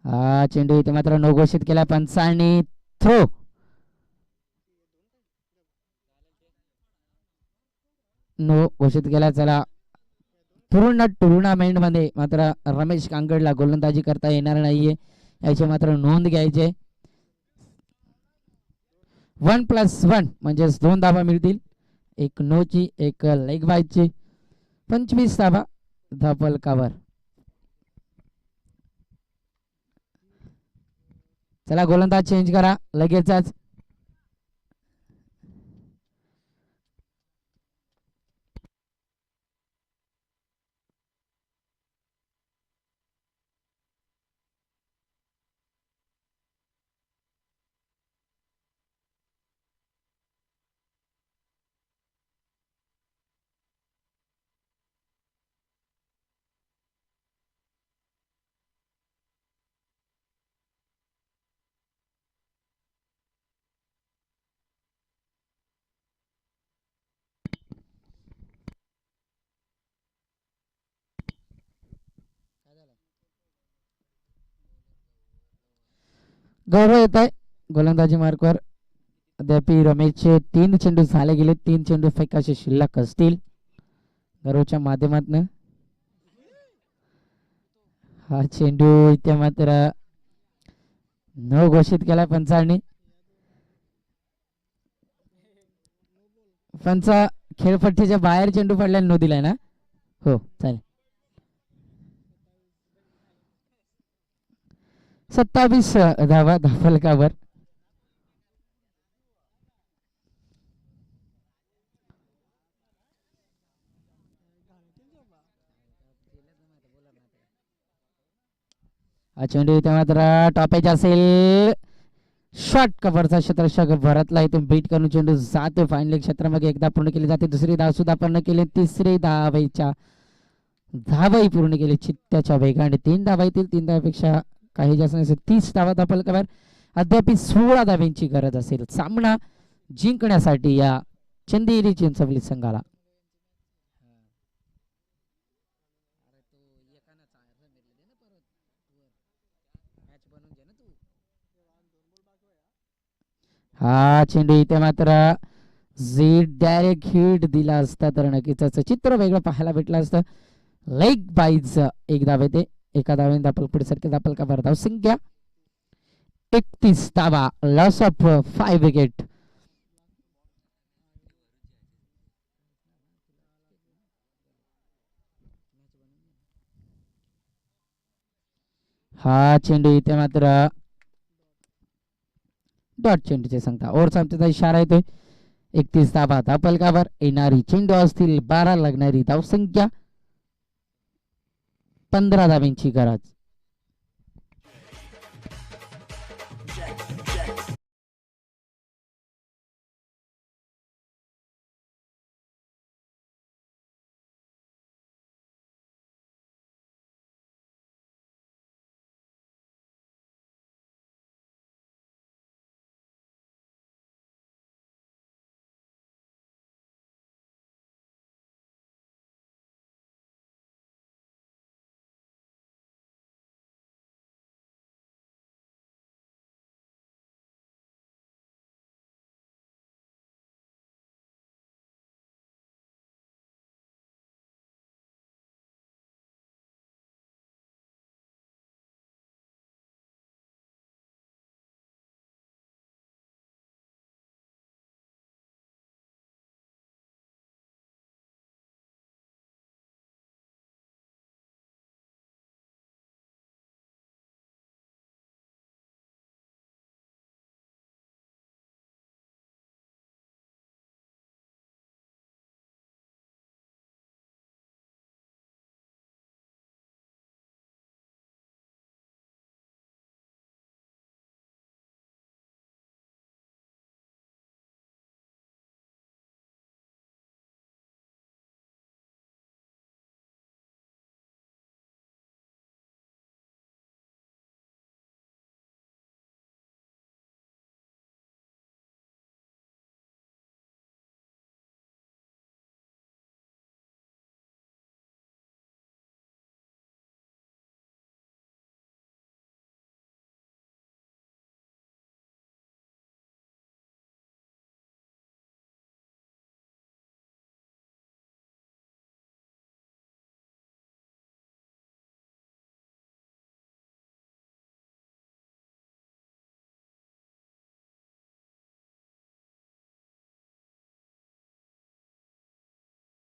हा चेंडू इथे मात्र नो घोषित केला पंचांनी. थ्रो नो घोषित केला. चला पूर्ण टुर्नामेंट मध्ये मात्र रमेश कांगडला गोलंदाजी करता येणार नाहीये याची मात्र नोंद घ्यायचे. 1+1 म्हणजेच 2 धावा मिळतील. एक नोची एक लेग बायची. 25 धावा धापलकावर. चला गोलंदाज चेंज करा लगेचच. गौरव येत आहे गोलंदाजी मार्कवर. अद्यापि रमेशचे 3 चेंडू झाले गेले. 3 चेंडू फेकाचे शिल्लक असतील. गौरवच्या माध्यमातून हा चेंडू इथे मात्र न घोषित केला पंचांनी. पंच खेळपट्टीच्या बाहेर चेंडू पडल्याने नो दिलाय ना. हो चालेल. 27 धावा धाफलकावर. हा चेंडू इथे मात्र टॉपेज असेल. शॉर्ट कव्हरचा क्षेत्ररक्षक भरतला इथून बीट करून चेंडू जातो फायनल क्षेत्रामध्ये. एकदा पूर्ण केली जाते. दुसरी धाव सुद्धा पूर्ण केली. तिसरी धावेच्या धावही पूर्ण केली चित्त्याच्या वेगाने. 3 धावा येतील. 3 धावापेक्षा काही जास्त नसेल. 30 धावा धापलकावर. अद्याप 16 धाव्यांची गरज असेल सामना जिंकण्यासाठी या चंदेरी चिंचवली संघाला. हा चेंडू इथे मात्र जी डायरेक्ट हिट दिला असता तर नक्कीच त्याचं चित्र वेगळं पाहायला भेटलं असतं. लेग बाईज एक धाव येते. एका धावेने धापलपुढे सारखे धापलकावर धाव संख्या 31 धावा. Loss of 5 wicket. हा चेंडू इथे मात्र डॉट चेंडूचे सांगता ओव्हरचा आमचा इशारा येतोय. 31 धावा धापलकावर. येणारी चेंडू असतील 12. लागणारी धावसंख्या 15 धाव्यांची गरज.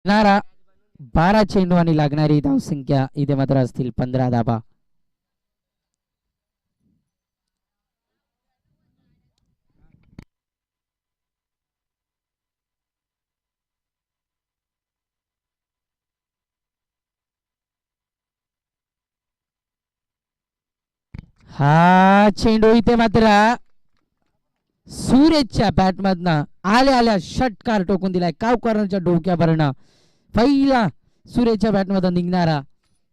नारा 12 चेंडू आणि लागणारी धावसंख्या इथे मात्र असतील 15 धाबा. हा चेंडू इथे मात्र सूर्यच्या बॅट मधनं आल्या आल्या षटकार टोकून दिलाय. कावकरांच्या डोक्यावरनं पहिला सूर्यच्या बॅट मधून निघणारा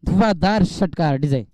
धुवाधार षटकार डिझाईन.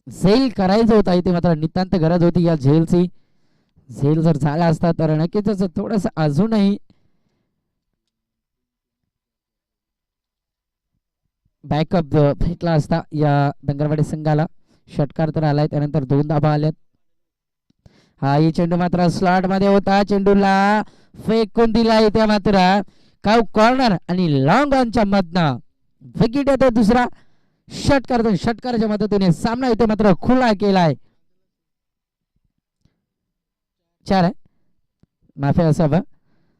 झेल करायचं होता इथे मात्र नितांत गरज होती या झेलची. झेल जर झाला असता तर नक्कीच थोडस अजूनही बॅकअप भेटला असता या दंगरवाडी संघाला. षटकार तर आलाय, त्यानंतर 2 धाबा आल्यात. हा ही चेंडू मात्र स्लॉट मध्ये होता, चेंडूला फेकून दिला इथे मात्र काव कॉर्नर आणि लॉंग ऑनच्या मधनं विकेट येतो दुसरा. षटकाराच्या मदतीने सामना इथे मात्र खुला केलाय. 4 आहे, माफी असावं.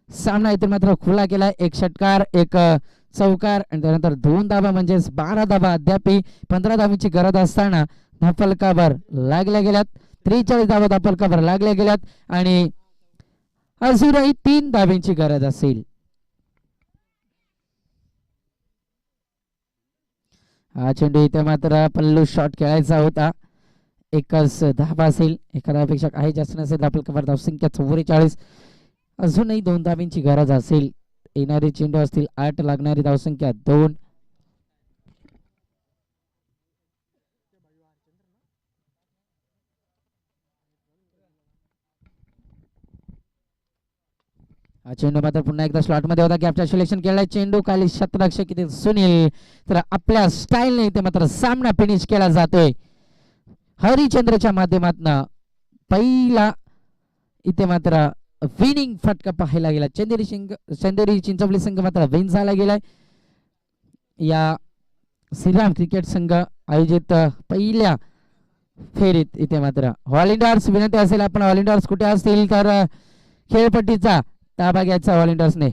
सामना इथे मात्र खुला केलाय. एक षटकार, एक चौकार आणि त्यानंतर 2 धाबा म्हणजेच 12 धाबा. अद्याप 15 धाबीची गरज असताना धापलकावर लागल्या गेल्यात. 43 धाबा धापलकावर लागल्या गेल्यात आणि अजूनही 3 धाब्यांची गरज असेल. हा चेंडू इथे मात्र पल्लू शॉट खेळायचा होता. एकच धाबा असेल, एका धाब्यापेक्षा काही जास्त नसेल. धापलकावर धावसंख्या 44. अजूनही 2 धाब्यांची गरज असेल. येणारे चेंडू असतील 8, लागणारी धावसंख्या 2. हा चेंडू मात्र पुन्हा एकदा स्लॉट मध्ये होता. कॅप्चर सिलेक्शन केलाय. चेंडू खाली शतरक्षक इथे सुनील, तर आपल्या स्टाईलने इथे मात्र सामना फिनिश केला जातोय. हरिचंद्रच्या माध्यमातून पहिला इथे मात्र विनिंग फटका पाहायला गेला. चंदेरी चिंचवली संघ मात्र विन झाला गेलाय. या श्रीराम क्रिकेट संघ आयोजित पहिल्या फेरीत इथे मात्र ऑल इंडियार्स विनंती असेल, आपण ऑल इंडियार्स कुठे असतील तर खेळपट्टीचा ताबा घ्यायचा ऑल इंडियार्सने.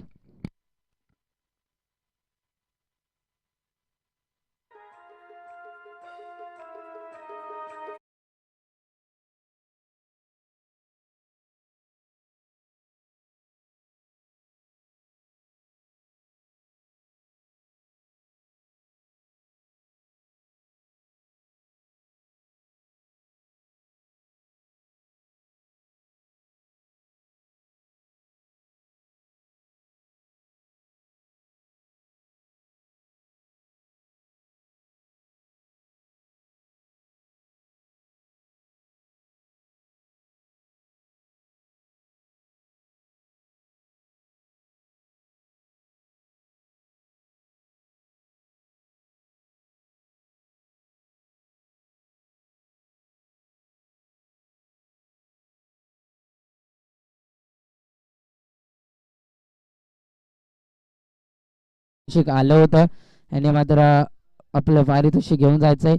आलं होतं, याने मात्र आपलं पारितोषिक घेऊन जायचंय.